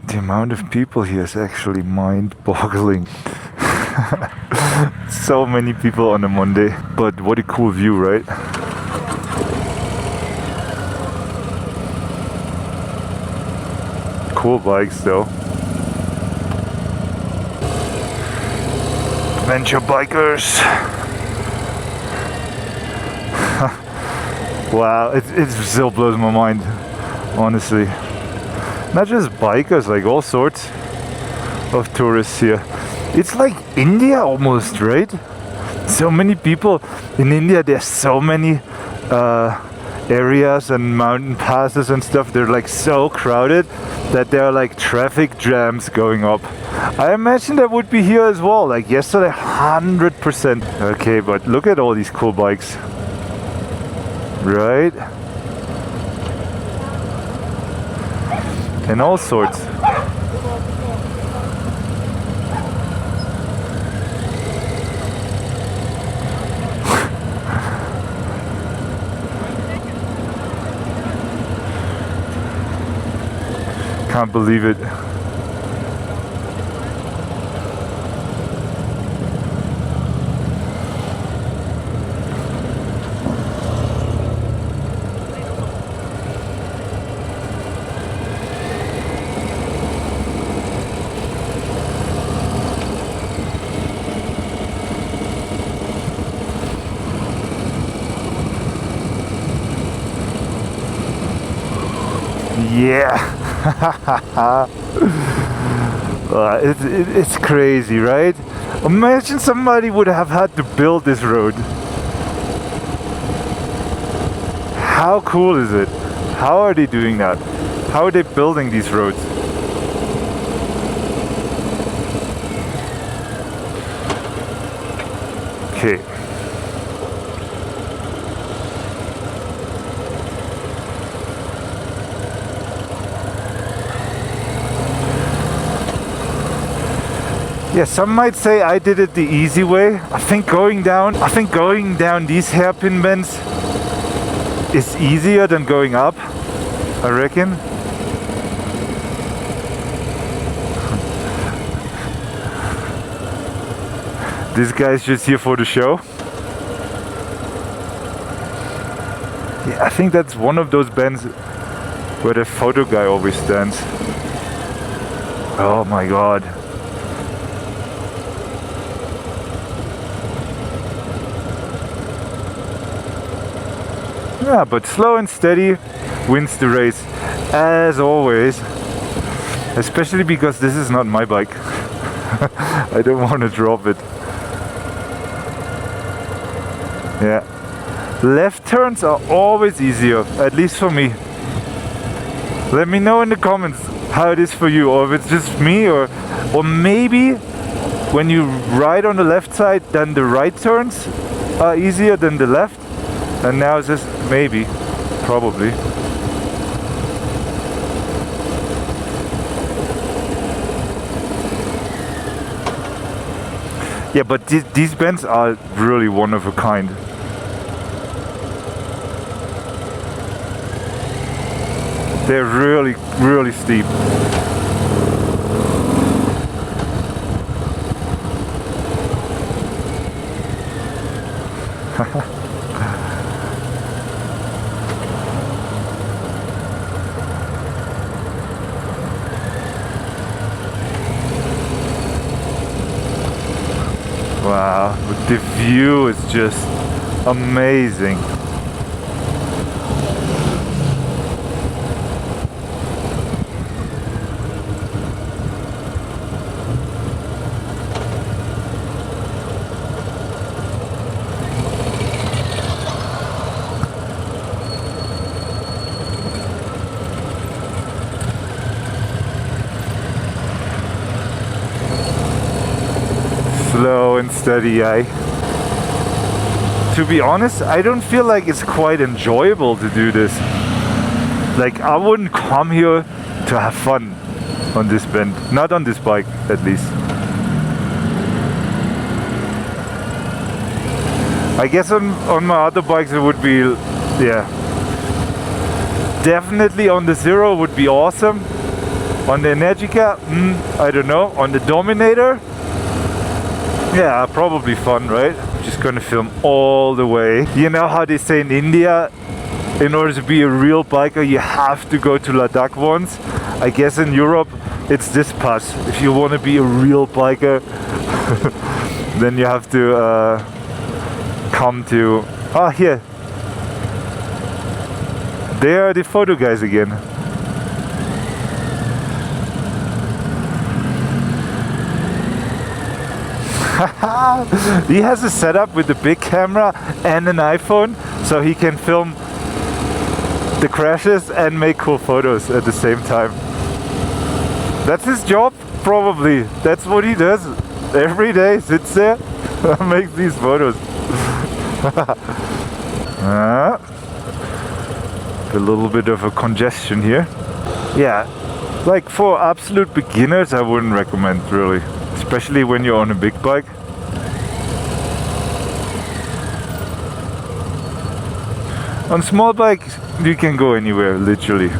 The amount of people here is actually mind-boggling. So many people on a Monday, but what a cool view, right? Cool bikes though. Adventure bikers. Wow, it still blows my mind, honestly. Not just bikers, like all sorts of tourists here. It's like India almost, right? So many people in India. There's so many areas and mountain passes and stuff. They're like so crowded that there are like traffic jams going up. I imagine that would be here as well. Like yesterday, 100%. Okay, but look at all these cool bikes, right? And all sorts. Can't believe it. Yeah. It's crazy, right? Imagine somebody would have had to build this road. How cool is it? How are they doing that? How are they building these roads? Okay. Yeah, some might say I did it the easy way. I think going down these hairpin bends is easier than going up, I reckon. This guy's just here for the show. Yeah, I think that's one of those bends where the photo guy always stands. Oh my god. Yeah, but slow and steady wins the race, as always. Especially because this is not my bike. I don't want to drop it. Yeah. Left turns are always easier, at least for me. Let me know in the comments how it is for you, or if it's just me, or maybe when you ride on the left side, then the right turns are easier than the left. And now it's just maybe, probably. Yeah, but these bends are really one of a kind. They're really, really steep. Wow, the view is just amazing. Slow and steady, To be honest, I don't feel like it's quite enjoyable to do this. Like, I wouldn't come here to have fun on this bend. Not on this bike, at least. I guess on my other bikes it would be, yeah. Definitely on the Zero would be awesome. On the Energica, I don't know. On the Dominator, yeah, probably fun, right? I'm just gonna film all the way. You know how they say in India, in order to be a real biker, you have to go to Ladakh once. I guess in Europe, it's this pass. If you want to be a real biker, then you have to come to... Ah, here. They are the photo guys again. He has a setup with a big camera and an iPhone, so he can film the crashes and make cool photos at the same time. That's his job, probably. That's what he does every day. Sits there and makes these photos. A little bit of a congestion here. Yeah, like for absolute beginners, I wouldn't recommend really, especially when you're on a big bike. On small bikes, you can go anywhere, literally.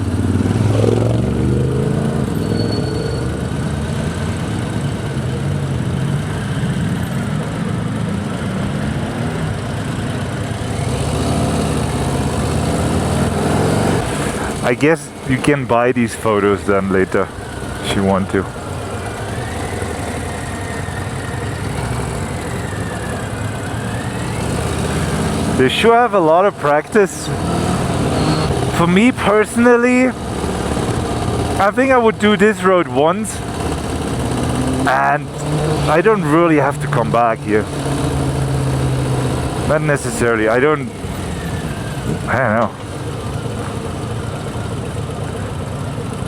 I guess you can buy these photos then later, if you want to. They sure have a lot of practice. For me personally, I think I would do this road once and I don't really have to come back here. Not necessarily. I don't know.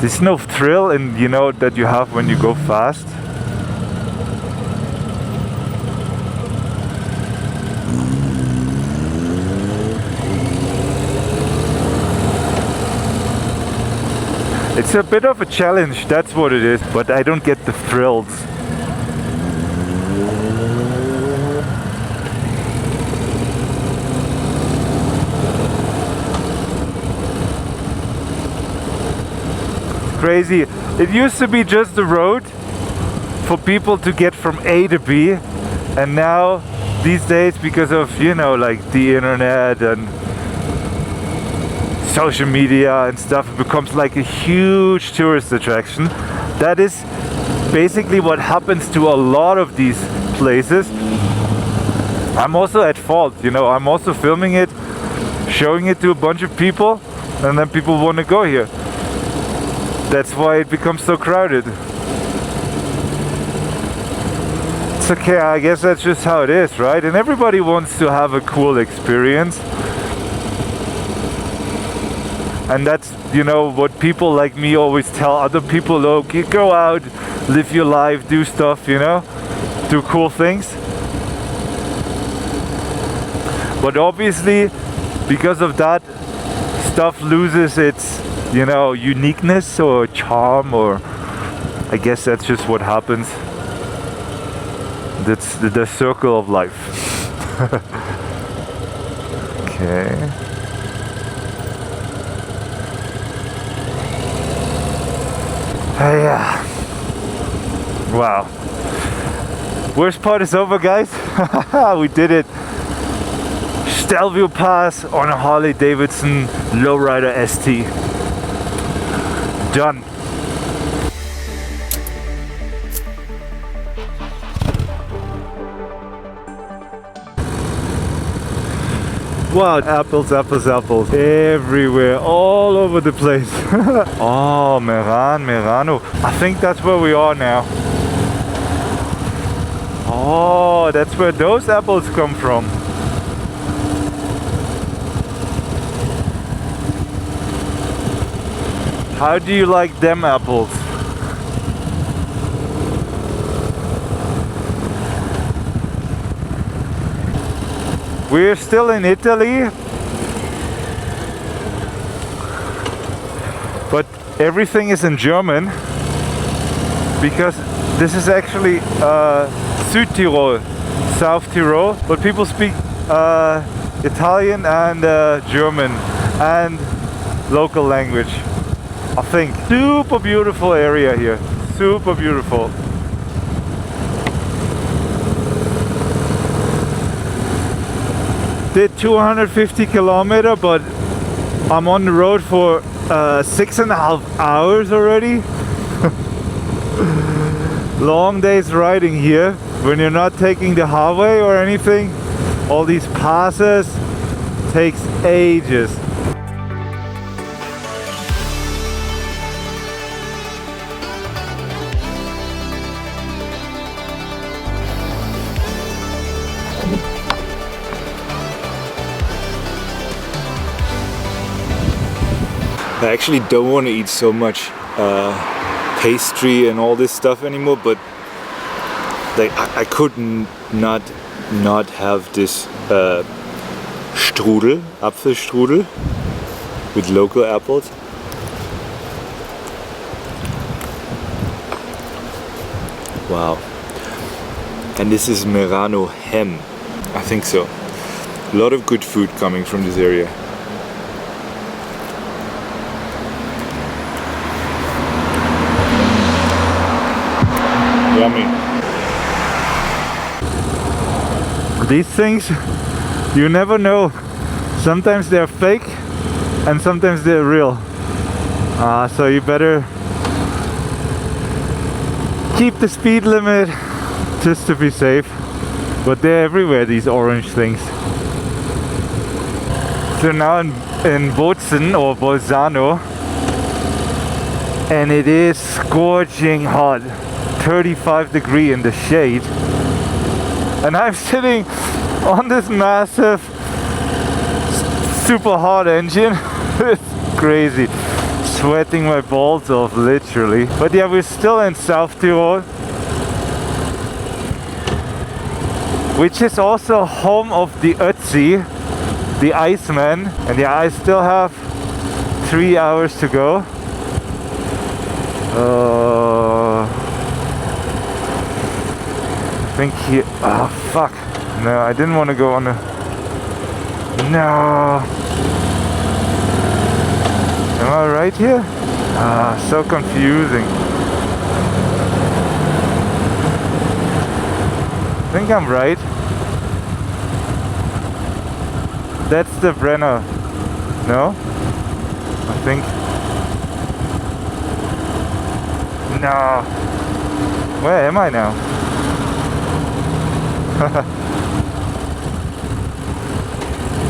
There's no thrill in, you know, that you have when you go fast. It's a bit of a challenge, that's what it is, but I don't get the thrills. Crazy. It used to be just a road for people to get from A to B, and now these days, because of, you know, like the internet and social media and stuff, it becomes like a huge tourist attraction. That is basically what happens to a lot of these places. I'm also at fault, you know, I'm also filming it, showing it to a bunch of people, and then people want to go here. That's why it becomes so crowded. It's okay, I guess that's just how it is, right? And everybody wants to have a cool experience. And that's, you know, what people like me always tell other people. Okay, go out, live your life, do stuff, you know, do cool things. But obviously, because of that, stuff loses its, you know, uniqueness or charm, or I guess that's just what happens. That's the circle of life. Okay. Yeah. Wow. Worst part is over, guys. We did it. Stelvio Pass on a Harley-Davidson Lowrider ST. Done. Wow, apples, apples, apples. Everywhere, all over the place. Oh, Merano. I think that's where we are now. Oh, that's where those apples come from. How do you like them apples? We're still in Italy, but everything is in German, because this is actually Südtirol, South Tyrol, but people speak Italian and German and local language. I think. Super beautiful area here. Super beautiful. Did 250 kilometers, but I'm on the road for 6.5 hours already. Long days riding here when you're not taking the highway or anything. All these passes takes ages. I actually don't want to eat so much pastry and all this stuff anymore, but like I could not have this Strudel, Apfelstrudel with local apples. Wow. And this is Merano ham. I think so. A lot of good food coming from this area. Yummy. These things, you never know. Sometimes they're fake and sometimes they're real. So you better keep the speed limit just to be safe. But they're everywhere, these orange things. So now in Bozen or Bolzano, and it is scorching hot. 35 degrees in the shade, and I'm sitting on this massive super hot engine. It's crazy, sweating my balls off literally. But yeah, we're still in South Tyrol, which is also home of the Ötzi, the Iceman. And yeah, I still have 3 hours to go. I think he... Oh, fuck. No, I didn't want to go on the... No. Am I right here? So confusing. I think I'm right. That's the Brenner. No? I think... No. Where am I now?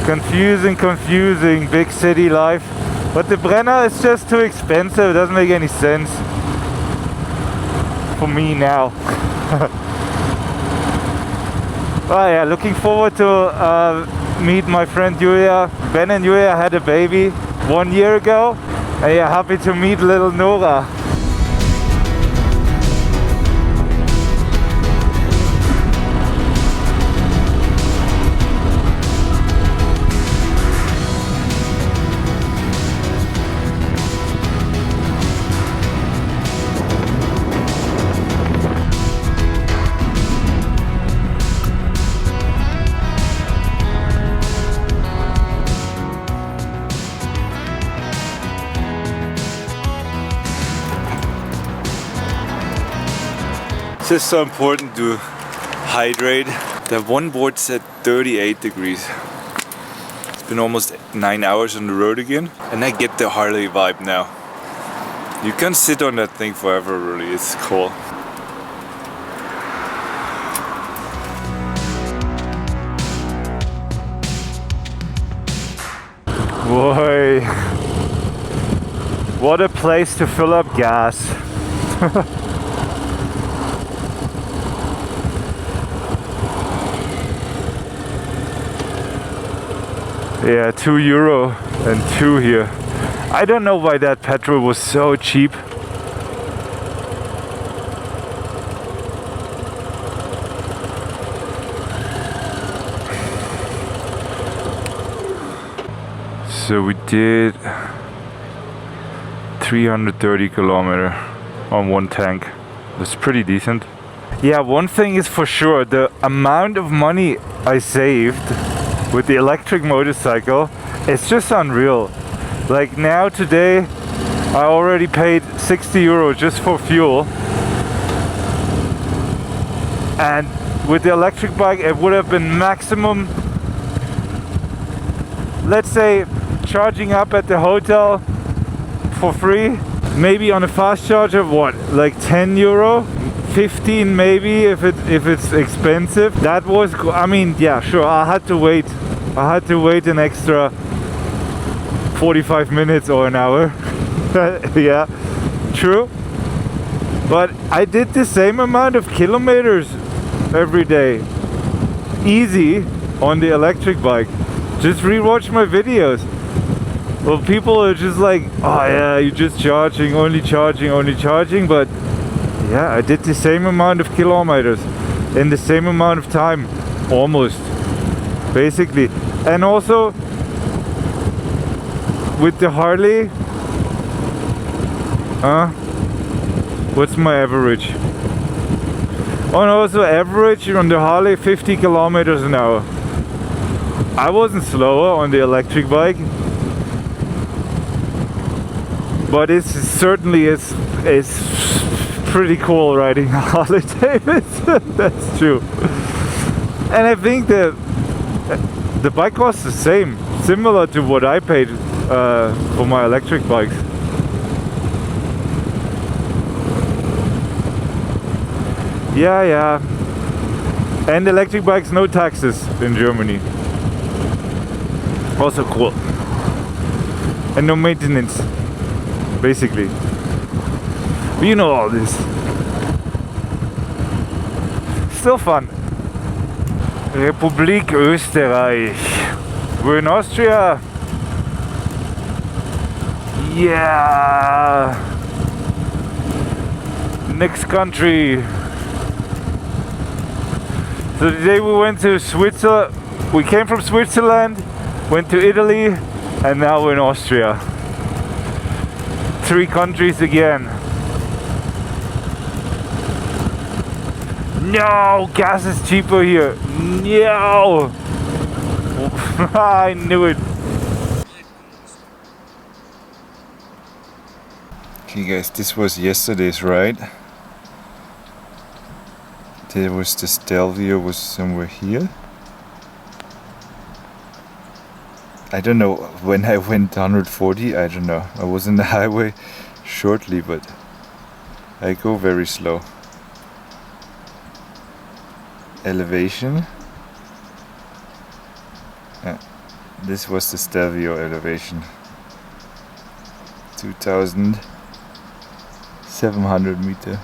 Confusing big city life. But the Brenner is just too expensive. It doesn't make any sense for me now. Oh yeah, looking forward to meet my friend Julia. Ben and Julia had a baby 1 year ago. And yeah, happy to meet little Nora. It's so important to hydrate. That one board said 38 degrees. It's been almost 9 hours on the road again, and I get the Harley vibe now. You can sit on that thing forever, really. It's cool. Boy, what a place to fill up gas. Yeah, €2 and 2 here. I don't know why that petrol was so cheap. So we did 330 kilometers on one tank. That's pretty decent. Yeah, one thing is for sure, the amount of money I saved with the electric motorcycle, it's just unreal. Like now today I already paid 60 euro just for fuel. And with the electric bike, it would have been maximum, let's say, charging up at the hotel for free. Maybe on a fast charger, what, like 10 euro? 15 maybe if it's expensive. That was, I mean, yeah, sure, I had to wait an extra 45 minutes or an hour. Yeah, true. But I did the same amount of kilometers every day, easy, on the electric bike. Just rewatch my videos. Well, people are just like, oh yeah, you're just charging, only charging, but yeah, I did the same amount of kilometers in the same amount of time, almost, basically. And also with the Harley, what's my average? Oh, and also average on the Harley 50 kilometers an hour. I wasn't slower on the electric bike, but it's certainly it's pretty cool riding a Harley-Davidson. That's true. And I think the bike costs the same, similar to what I paid for my electric bikes. Yeah. And electric bikes, no taxes in Germany. Also cool. And no maintenance, basically. But you know all this. Still fun. Republik Österreich. We're in Austria. Yeah. Next country. So today we went to Switzerland. We came from Switzerland, went to Italy, and now we're in Austria. 3 countries again. No, gas is cheaper here. No. I knew it. Okay guys, this was yesterday's ride. There was the Stelvio was somewhere here. I don't know when I went 140, I don't know. I was on the highway shortly, but I go very slow. Elevation. This was the Stelvio elevation. 2,700 meter.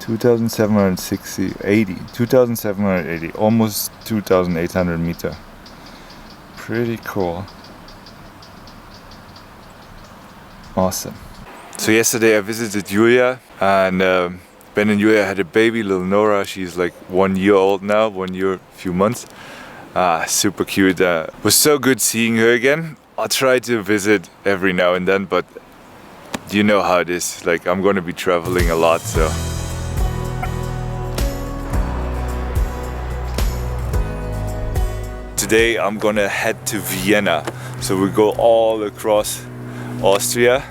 2,760, 80, 2,780, almost 2,800 meter. Pretty cool. Awesome. So yesterday I visited Julia, and Ben and Julia had a baby, little Nora. She's like 1 year old now, 1 year, few months. Super cute. Was so good seeing her again. I'll try to visit every now and then, but you know how it is. Like, I'm gonna be traveling a lot, so. Today I'm gonna head to Vienna. So we go all across Austria.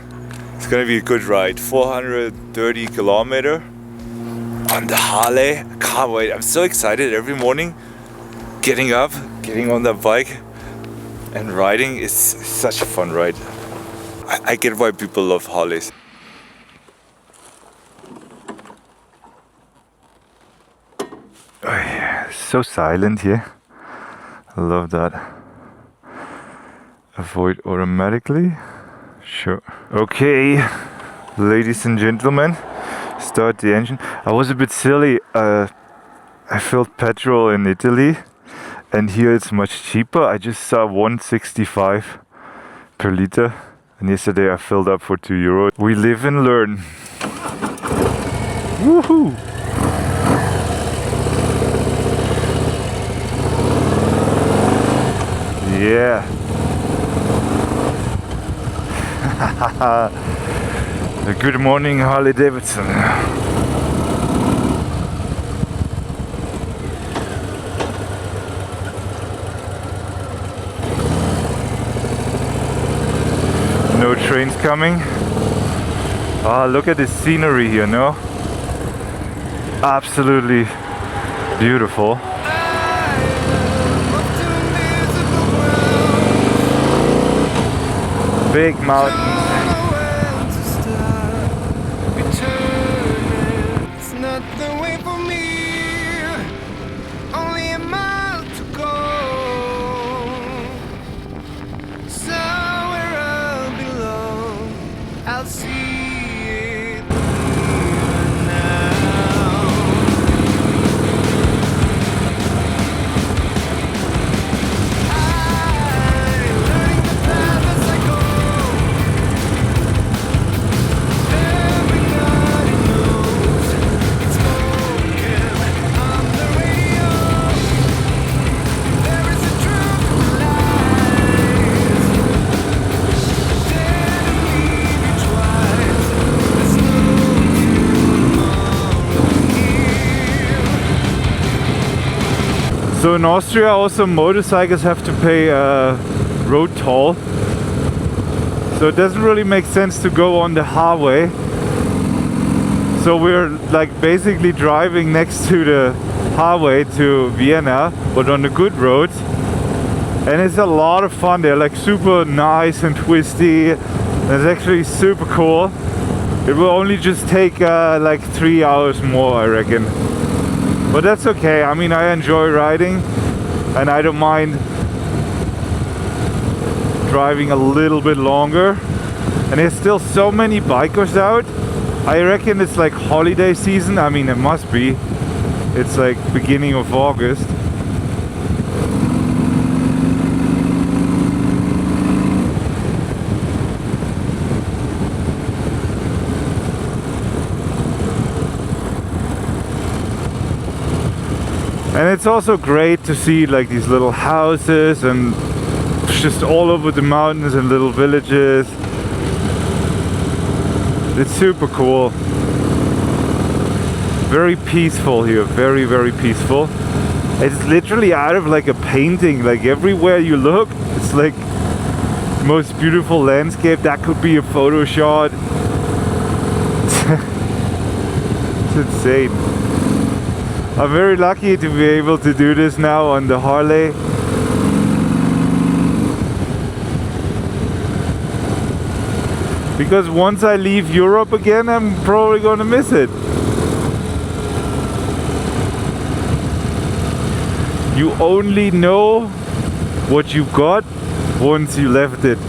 It's gonna be a good ride. 430 kilometer on the Harley. I can't wait. I'm so excited every morning. Getting up, getting on that bike and riding is such a fun ride. I get why people love Harleys. Oh yeah, so silent here. I love that. Avoid automatically. Sure. Okay, ladies and gentlemen, start the engine. I was a bit silly. I filled petrol in Italy, and here it's much cheaper. I just saw 165 per liter. And yesterday I filled up for €2. We live and learn. Woohoo! Yeah. Good morning, Harley-Davidson. train's coming. Ah, look at this scenery here, no? Absolutely beautiful. Big mountains. It's not the way for me. Only a mile to go. Somewhere I belong. I'll see it now. I'm learning the path as I go. Everybody knows it's spoken on the radio. There is a truth that lies. Dare to leave you twice. There's no tomorrow here. So in Austria also motorcycles have to pay road toll. So it doesn't really make sense to go on the highway. So we're like basically driving next to the highway to Vienna, but on the good roads. And it's a lot of fun. They're like super nice and twisty. It's actually super cool. It will only just take like 3 hours more, I reckon. But that's okay. I mean, I enjoy riding and I don't mind driving a little bit longer. And there's still so many bikers out. I reckon it's like holiday season. I mean, it must be. It's like beginning of August. And it's also great to see like these little houses and just all over the mountains and little villages. It's super cool. Very peaceful here, very, very peaceful. It's literally out of like a painting. Like everywhere you look, it's like the most beautiful landscape. That could be a photo shot. It's insane. I'm very lucky to be able to do this now on the Harley. Because once I leave Europe again, I'm probably gonna miss it. You only know what you got once you left it.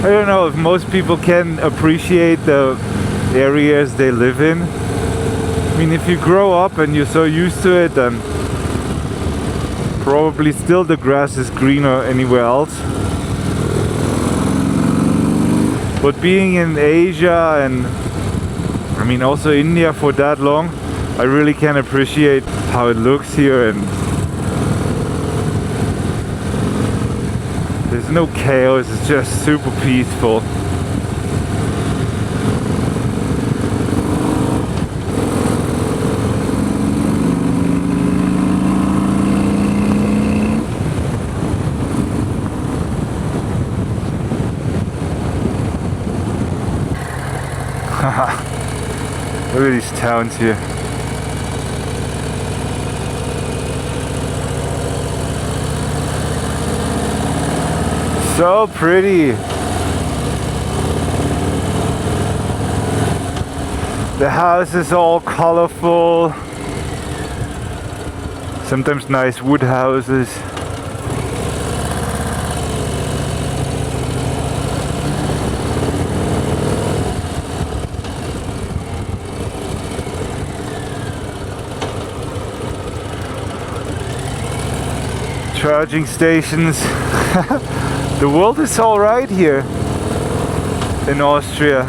I don't know if most people can appreciate the areas they live in. I mean, if you grow up and you're so used to it, then probably still the grass is greener anywhere else. But being in Asia and I mean also India for that long, I really can appreciate how it looks here, and there's no chaos, it's just super peaceful. Look at these towns here. So pretty. The house is all colorful. Sometimes nice wood houses. Charging stations. The world is all right here in Austria.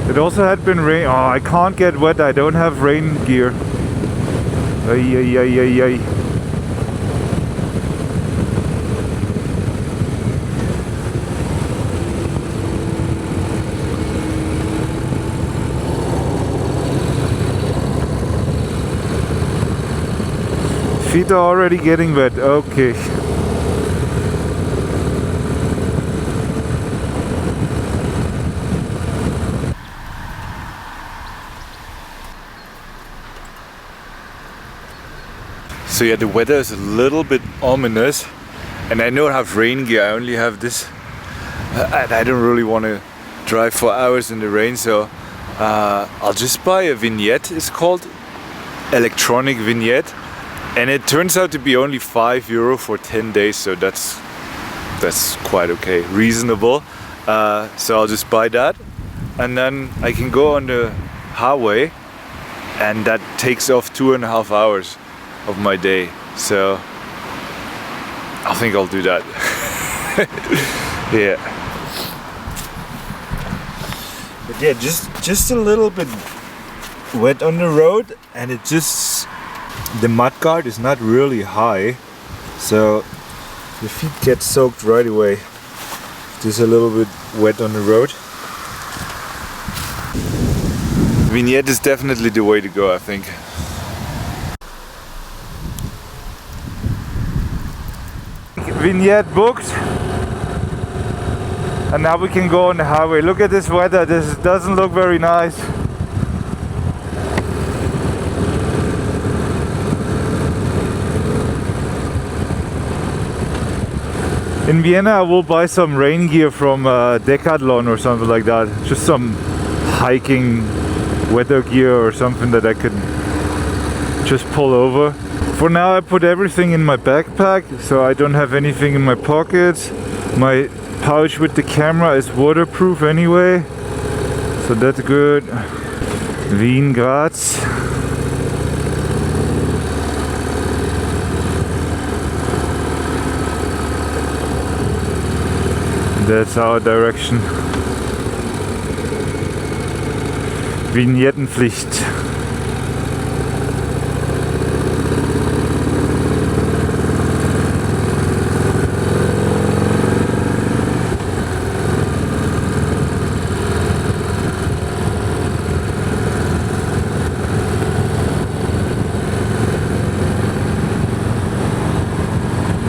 It It also had been rain. Oh, I can't get wet. I don't have rain gear. Ay, ay, ay, ay, ay. Feet are already getting wet. Okay. So yeah, the weather is a little bit ominous, and I don't have rain gear. I only have this. I don't really want to drive for hours in the rain, so I'll just buy a vignette. It's called electronic vignette, and it turns out to be only €5 for 10 days. So that's quite okay, reasonable. So I'll just buy that, and then I can go on the highway, and that takes off 2.5 hours of my day. So I think I'll do that. Yeah. But yeah, just a little bit wet on the road, and the mud guard is not really high, so the feet get soaked right away. Just a little bit wet on the road. Vignette is definitely the way to go, I think. Vignette booked, and now we can go on the highway. Look at this weather. This doesn't look very nice. In Vienna I will buy some rain gear from Decathlon or something like that. Just some hiking weather gear or something that I could just pull over. For now I put everything in my backpack, so I don't have anything in my pockets. My pouch with the camera is waterproof anyway, so that's good. Wien, Graz. That's our direction. Vignettenpflicht.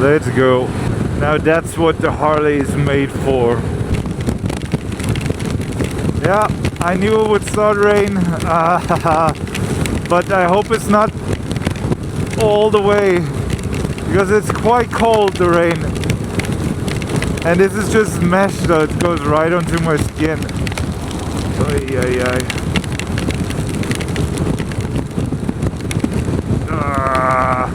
Let's go. Now that's what the Harley is made for. Yeah, I knew it would start rain, but I hope it's not all the way, because it's quite cold, the rain. And this is just mesh, so it goes right onto my skin. Ay, ay, ay. Ah.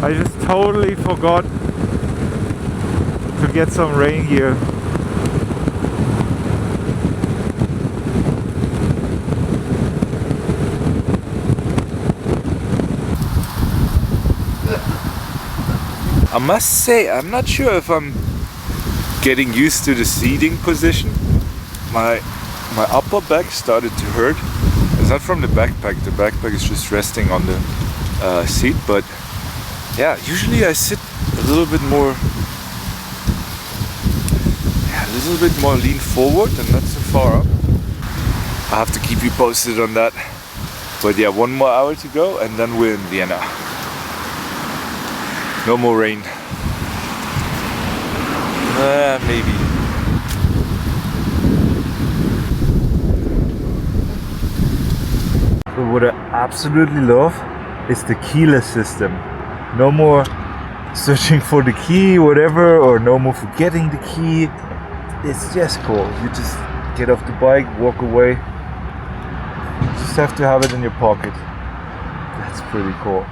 I just totally forgot to get some rain gear. I must say, I'm not sure if I'm getting used to the seating position. My upper back started to hurt. It's not from the backpack. The backpack is just resting on the seat, but yeah, usually I sit a little bit more lean forward and not so far up. I have to keep you posted on that. But yeah, 1 more hour to go, and then we're in Vienna. No more rain. Maybe. So what I absolutely love is the keyless system. No more searching for the key, whatever, or no more forgetting the key. It's just cool. You just get off the bike, walk away. You just have to have it in your pocket. That's pretty cool.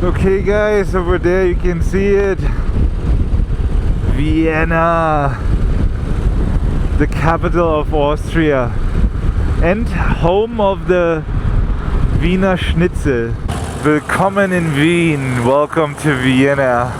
Okay guys, over there you can see it. Vienna, the capital of Austria and home of the Wiener Schnitzel. Willkommen in Wien, welcome to Vienna.